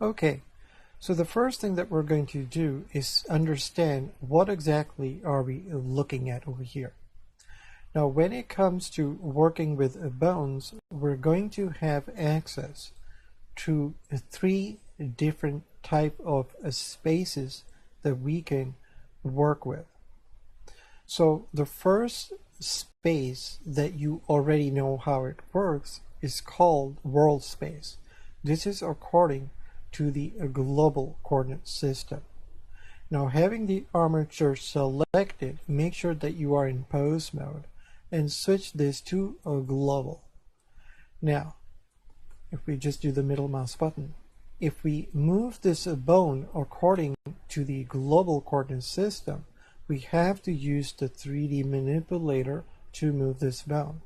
Okay, so the first thing that we're going to do is understand what exactly are we looking at over here. Now, when it comes to working with bones, we're going to have access to three different type of spaces that we can work with. So the first space that you already know how it works is called world space. This is according to the global coordinate system. Now, having the armature selected, make sure that you are in pose mode and switch this to a global. Now, if we just do the middle mouse button, if we move this bone according to the global coordinate system, we have to use the 3D manipulator to move this bone.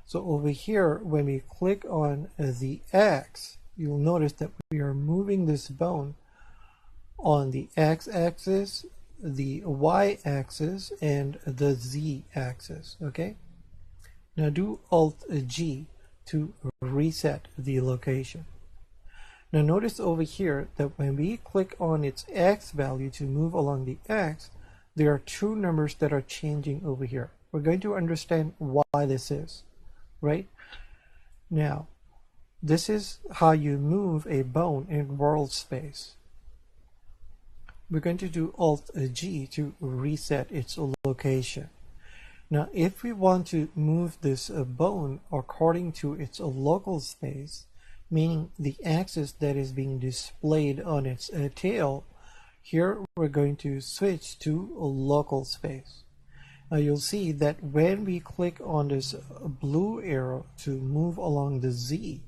So over here, when we click on the X, you'll notice that we are moving this bone on the X-axis, the Y-axis, and the Z-axis, okay? Now do Alt-G to reset the location. Now notice over here that when we click on its X value to move along the X, there are two numbers that are changing over here. We're going to understand why this is, right? Now, this is how you move a bone in world space. We're going to do Alt-G to reset its location. Now, if we want to move this bone according to its local space, meaning the axis that is being displayed on its tail, here we're going to switch to a local space. Now you'll see that when we click on this blue arrow to move along the Z,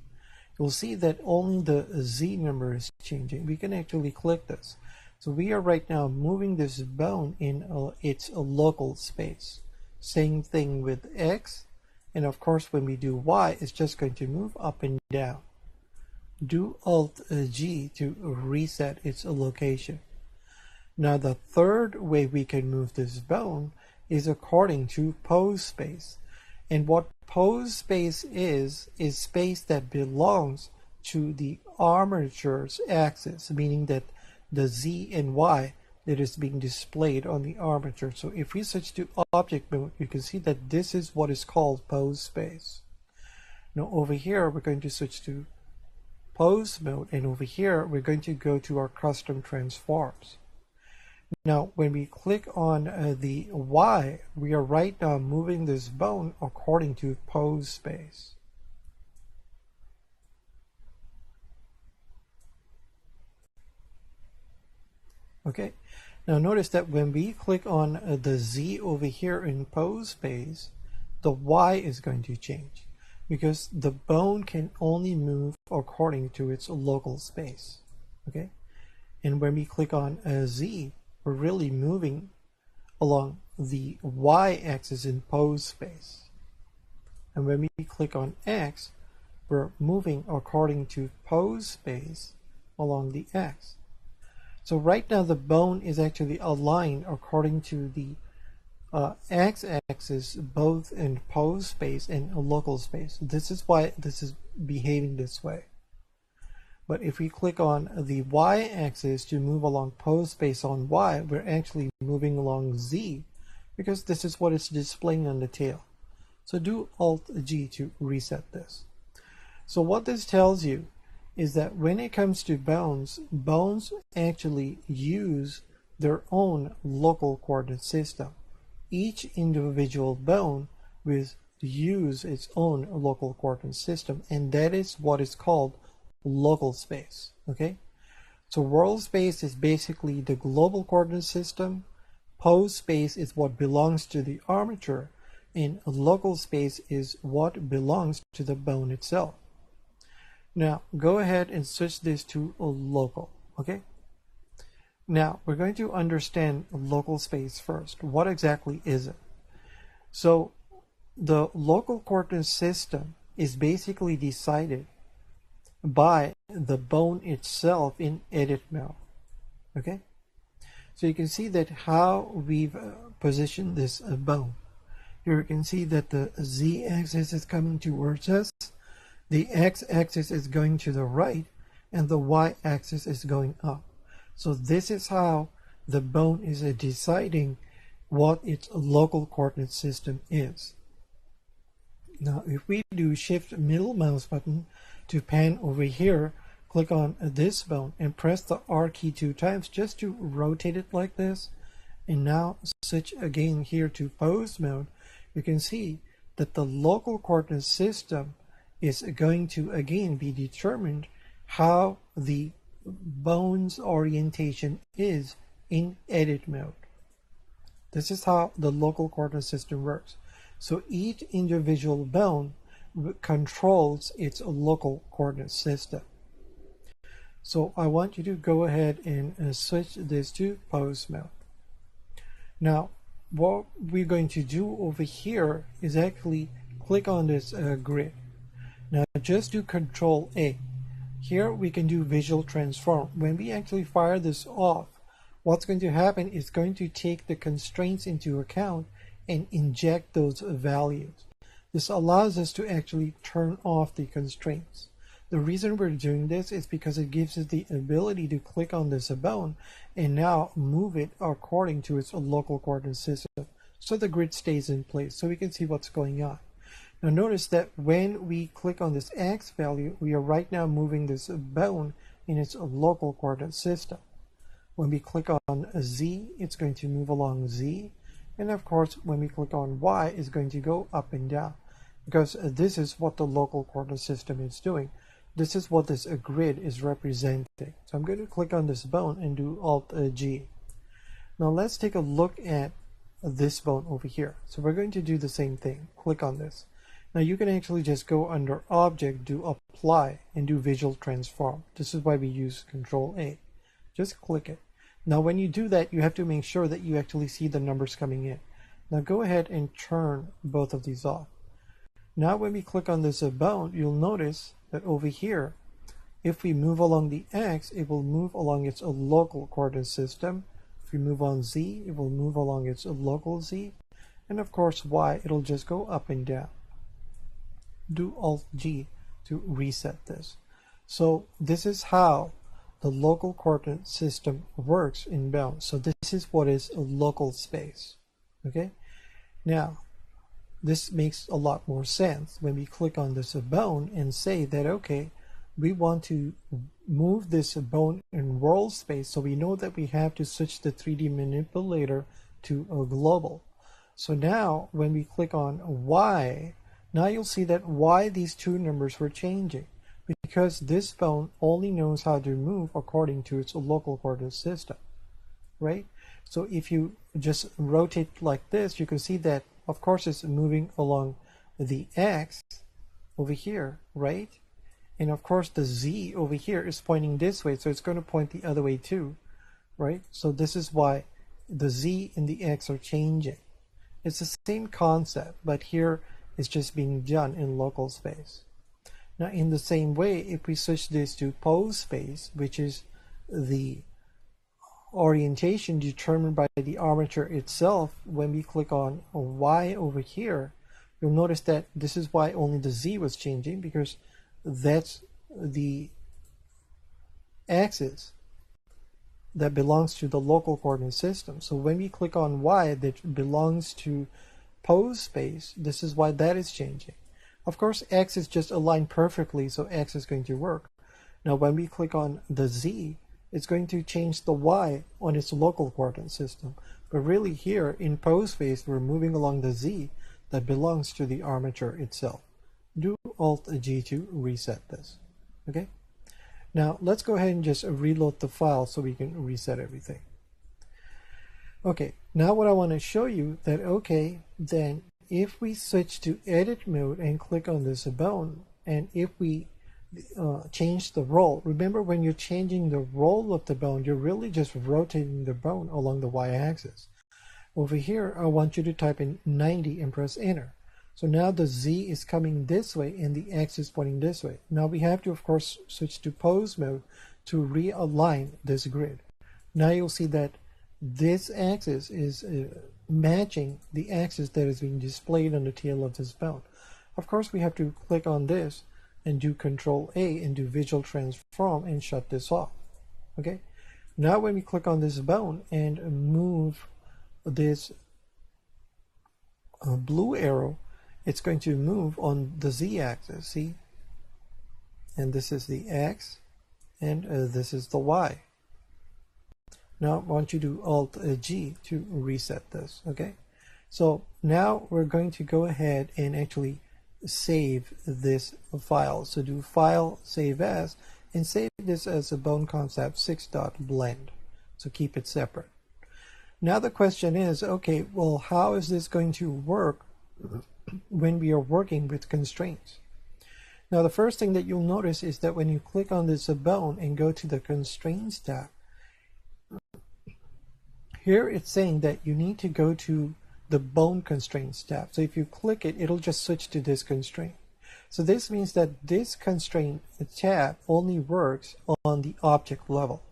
you'll see that only the Z number is changing. We can actually click this. So we are right now moving this bone in its local space. Same thing with X, and of course when we do Y, it's just going to move up and down. Do Alt-G to reset its location. Now the third way we can move this bone is according to pose space. And what pose space is space that belongs to the armature's axis, meaning that the Z and Y that is being displayed on the armature. So if we switch to object mode, you can see that this is what is called pose space. Now over here, we're going to switch to pose mode, and over here, we're going to go to our custom transforms. Now, when we click on the Y, we are right now moving this bone according to pose space. Okay, now notice that when we click on the Z over here in pose space, the Y is going to change because the bone can only move according to its local space. Okay, and when we click on Z, we're really moving along the Y-axis in pose space. And when we click on X, we're moving according to pose space along the X. So right now the bone is actually aligned according to the X-axis both in pose space and local space. This is why this is behaving this way. But if we click on the Y-axis to move along pose space on Y, we're actually moving along Z because this is what it's displaying on the tail. So do Alt-G to reset this. So what this tells you is that when it comes to bones, bones actually use their own local coordinate system. Each individual bone will use its own local coordinate system, and that is what is called local space. Okay, so world space is basically the global coordinate system, pose space is what belongs to the armature, and local space is what belongs to the bone itself. Now go ahead and switch this to a local. Okay, now we're going to understand local space first. What exactly is it? So the local coordinate system is basically decided by the bone itself in edit mode. Okay, so you can see that how we've positioned this bone. Here you can see that the Z-axis is coming towards us, the X-axis is going to the right, and the y-axis is going up. So this is how the bone is deciding what its local coordinate system is. Now if we do shift middle mouse button to pan over here, click on this bone and press the R key 2 times just to rotate it like this, and now switch again here to pose mode, you can see that the local coordinate system is going to again be determined how the bone's orientation is in edit mode. This is how the local coordinate system works. So each individual bone controls its local coordinate system. So I want you to go ahead and switch this to pose mode. Now what we're going to do over here is actually click on this grid. Now just do Control A. Here we can do visual transform. When we actually fire this off, what's going to happen is going to take the constraints into account and inject those values. This allows us to actually turn off the constraints. The reason we're doing this is because it gives us the ability to click on this bone and now move it according to its local coordinate system, so the grid stays in place so we can see what's going on. Now notice that when we click on this X value, we are right now moving this bone in its local coordinate system. When we click on Z, it's going to move along Z, and of course when we click on Y, it's going to go up and down, because this is what the local coordinate system is doing. This is what this grid is representing. So I'm going to click on this bone and do Alt G. Now let's take a look at this bone over here. So we're going to do the same thing. Click on this. Now you can actually just go under Object, do Apply, and do Visual Transform. This is why we use Control A. Just click it. Now when you do that, you have to make sure that you actually see the numbers coming in. Now go ahead and turn both of these off. Now when we click on this bone, you'll notice that over here, if we move along the X, it will move along its local coordinate system. If we move on Z, it will move along its local Z. And of course Y, it'll just go up and down. Do Alt G to reset this. So this is how the local coordinate system works in bones. So this is what is a local space. Okay? Now, this makes a lot more sense when we click on this bone and say that, okay, we want to move this bone in world space, so we know that we have to switch the 3D manipulator to a global. So now when we click on Y, now you'll see that why these two numbers were changing, because this bone only knows how to move according to its local coordinate system, right? So if you just rotate like this, you can see that of course it's moving along the X over here, right? And of course the Z over here is pointing this way, so it's going to point the other way too, right? So this is why the Z and the X are changing. It's the same concept, but here it's just being done in local space. Now in the same way, if we switch this to pose space, which is the orientation determined by the armature itself, when we click on Y over here, you'll notice that this is why only the Z was changing, because that's the axis that belongs to the local coordinate system. So when we click on Y that belongs to pose space, this is why that is changing. Of course X is just aligned perfectly, so X is going to work. Now when we click on the Z, it's going to change the Y on its local coordinate system. But really here in pose space, we're moving along the Z that belongs to the armature itself. Do Alt G to reset this. Okay? Now let's go ahead and just reload the file so we can reset everything. Okay, now what I want to show you that, okay, then if we switch to edit mode and click on this bone, and if we change the roll, remember when you're changing the roll of the bone, you're really just rotating the bone along the y-axis. Over here, I want you to type in 90 and press enter. So now the Z is coming this way and the X is pointing this way. Now we have to, of course, switch to pose mode to realign this grid. Now you'll see that this axis is matching the axis that is being displayed on the tail of this bone. Of course, we have to click on this and do Control A and do Visual Transform and shut this off. Okay. Now when we click on this bone and move this blue arrow, it's going to move on the Z-axis, see? And this is the X, and this is the Y. Now I want you to do Alt-G to reset this, okay? So now we're going to go ahead and actually save this file. So do File, Save As, and save this as a Bone Concept 6.blend. So keep it separate. Now the question is, okay, well, how is this going to work when we are working with constraints? Now the first thing that you'll notice is that when you click on this bone and go to the Constraints tab, here it's saying that you need to go to the Bone Constraints tab. So if you click it, it'll just switch to this constraint. So this means that this constraint tab only works on the object level,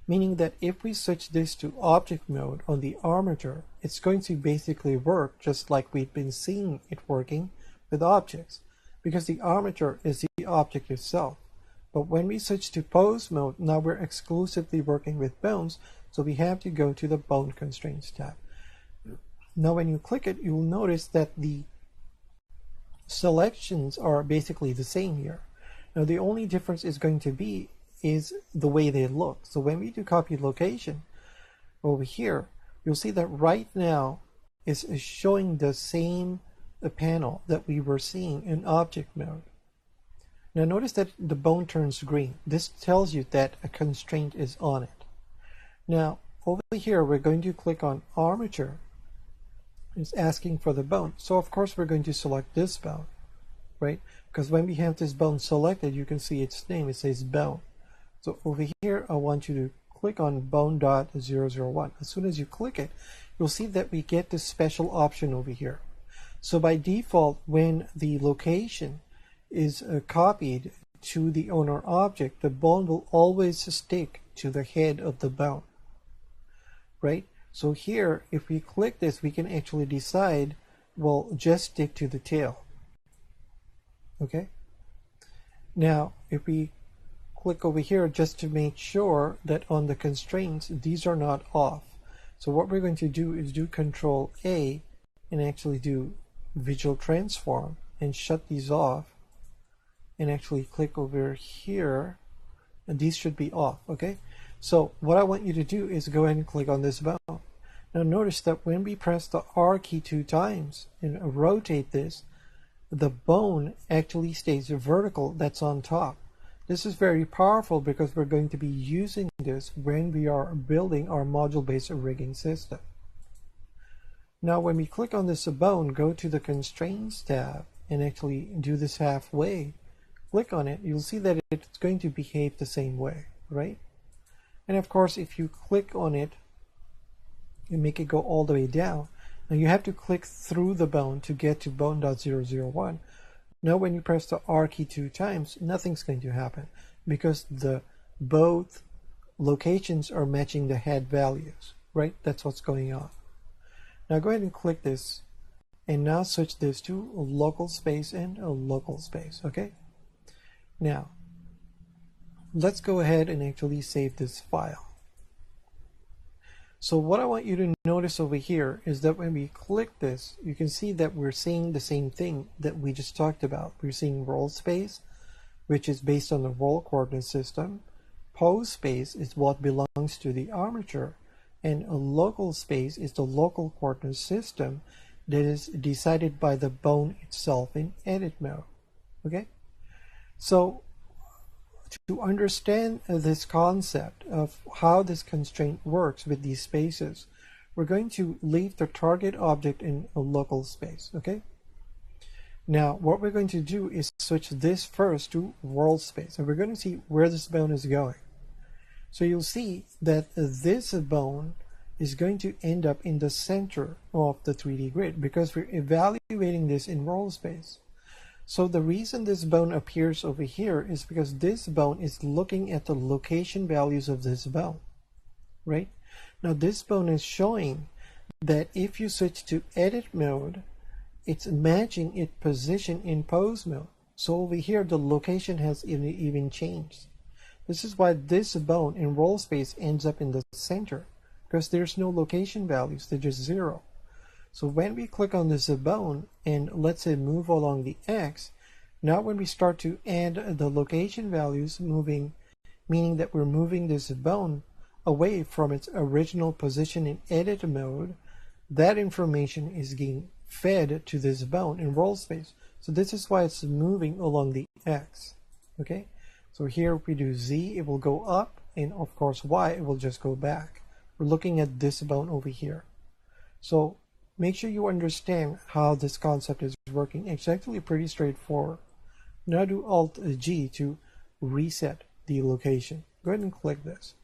meaning that if we switch this to object mode on the armature, it's going to basically work just like we've been seeing it working with objects, because the armature is the object itself. But when we switch to pose mode, now we're exclusively working with bones, so we have to go to the Bone Constraints tab. Now when you click it, you'll notice that the selections are basically the same here. Now the only difference is going to be is the way they look. So when we do copy location over here, you'll see that right now is showing the same panel that we were seeing in object mode. Now notice that the bone turns green. This tells you that a constraint is on it. Now over here we're going to click on armature. It's asking for the bone. So of course we're going to select this bone, right? Because when we have this bone selected, you can see its name. It says bone. So over here, I want you to click on bone.001. As soon as you click it, you'll see that we get this special option over here. So by default, when the location is copied to the owner object, the bone will always stick to the head of the bone, right? So here, if we click this, we can actually decide, well, just stick to the tail. Okay? Now, if we click over here just to make sure that on the constraints, these are not off. So what we're going to do is do Control A and actually do Visual Transform and shut these off, and actually click over here, and these should be off, okay? So what I want you to do is go ahead and click on this bone. Now notice that when we press the R key 2 times and rotate this, the bone actually stays vertical, that's on top. This is very powerful because we're going to be using this when we are building our module-based rigging system. Now when we click on this bone, go to the Constraints tab and actually do this halfway. Click on it, you'll see that it's going to behave the same way, right? And of course, if you click on it, you make it go all the way down. Now you have to click through the bone to get to bone.001. Now when you press the R key 2 times, nothing's going to happen because both locations are matching the head values, right? That's what's going on. Now go ahead and click this and now switch this to a local space and a local space, okay? Now, let's go ahead and actually save this file. So what I want you to notice over here is that when we click this, you can see that we're seeing the same thing that we just talked about. We're seeing roll space, which is based on the roll coordinate system. Pose space is what belongs to the armature, and a local space is the local coordinate system that is decided by the bone itself in edit mode. Okay? So to understand this concept of how this constraint works with these spaces, we're going to leave the target object in a local space, okay? Now, what we're going to do is switch this first to world space, and we're going to see where this bone is going. So you'll see that this bone is going to end up in the center of the 3D grid because we're evaluating this in world space. So the reason this bone appears over here is because this bone is looking at the location values of this bone, right? Now this bone is showing that if you switch to edit mode, it's matching its position in pose mode. So over here, the location has even changed. This is why this bone in roll space ends up in the center, because there's no location values, they're just 0. So when we click on this bone and let's say move along the X, now when we start to add the location values moving, meaning that we're moving this bone away from its original position in edit mode, that information is getting fed to this bone in roll space. So this is why it's moving along the X. Okay, so here if we do Z, it will go up, and of course Y, it will just go back. We're looking at this bone over here. So make sure you understand how this concept is working. It's actually pretty straightforward. Now do Alt-G to reset the location. Go ahead and click this.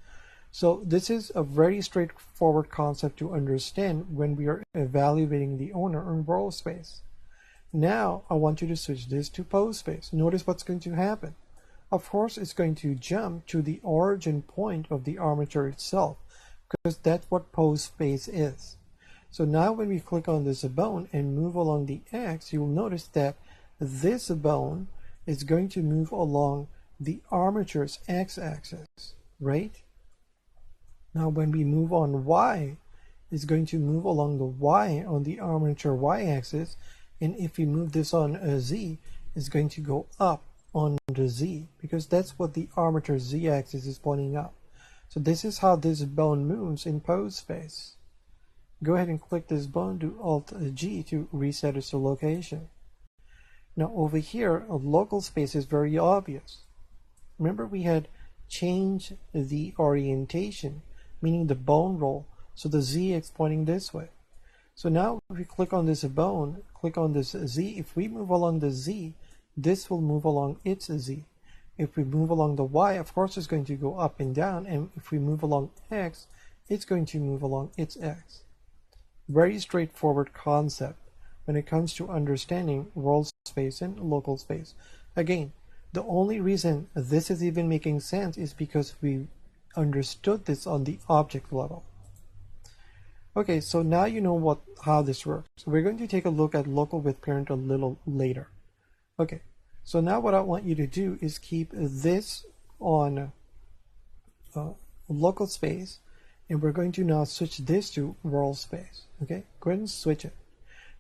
So this is a very straightforward concept to understand when we are evaluating the owner in roll space. Now I want you to switch this to pose space. Notice what's going to happen. Of course, it's going to jump to the origin point of the armature itself, because that's what pose space is. So now when we click on this bone and move along the X, you will notice that this bone is going to move along the armature's X-axis, right? Now when we move on Y, it's going to move along the Y on the armature Y-axis, and if we move this on a Z, it's going to go up on the Z, because that's what the armature Z-axis is pointing up. So this is how this bone moves in pose space. Go ahead and click this bone, do Alt-G to reset its location. Now over here, a local space is very obvious. Remember we had changed the orientation, meaning the bone roll, so the Z is pointing this way. So now if we click on this bone, click on this Z, if we move along the Z, this will move along its Z. If we move along the Y, of course it's going to go up and down, and if we move along X, it's going to move along its X. Very straightforward concept when it comes to understanding roll space and local space. Again, the only reason this is even making sense is because we understood this on the object level. Okay, so now you know how this works. So we're going to take a look at local with parent a little later. Okay, so now what I want you to do is keep this on local space, and we're going to now switch this to roll space. Okay, go ahead and switch it.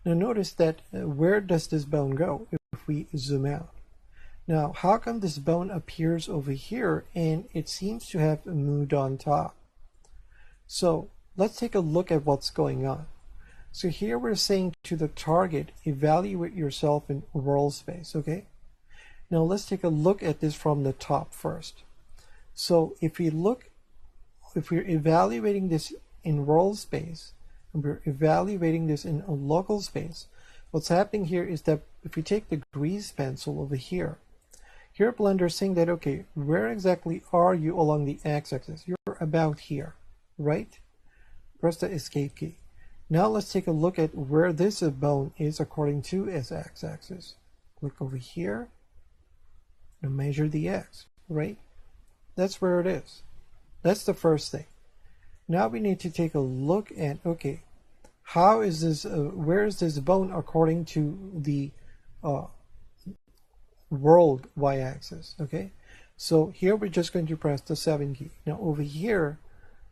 Now notice that where does this bone go if we zoom out? Now how come this bone appears over here and it seems to have moved on top? So let's take a look at what's going on. So here we're saying to the target, evaluate yourself in roll space. Okay, now let's take a look at this from the top first. So if we're evaluating this in roll space and we're evaluating this in a local space, what's happening here is that if we take the grease pencil over here Blender is saying that, okay, where exactly are you along the x-axis? You're about here, right? Press the escape key. Now let's take a look at where this bone is according to its x-axis. Click over here and measure the x, right? That's where it is. That's the first thing. Now we need to take a look at, okay, how is this, where is this bone according to the world y-axis, okay? So here we're just going to press the 7 key. Now over here,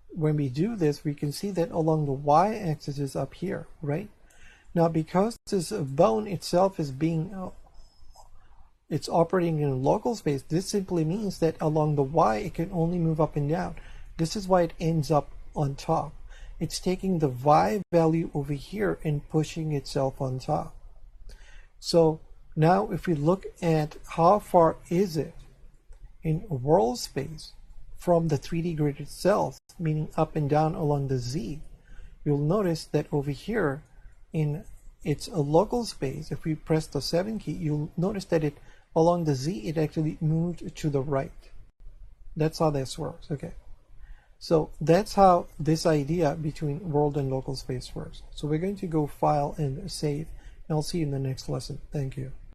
when we do this, we can see that along the y-axis is up here, right? Now because this bone itself is being, it's operating in a local space, this simply means that along the y it can only move up and down. This is why it ends up on top. It's taking the y value over here and pushing itself on top. So now if we look at how far is it in world space from the 3D grid itself, meaning up and down along the z, you'll notice that over here in its a local space, if we press the 7 key, you'll notice that it along the z it actually moved to the right. That's how this works, okay? So that's how this idea between world and local space works. So we're going to go file and save, and I'll see you in the next lesson. Thank you.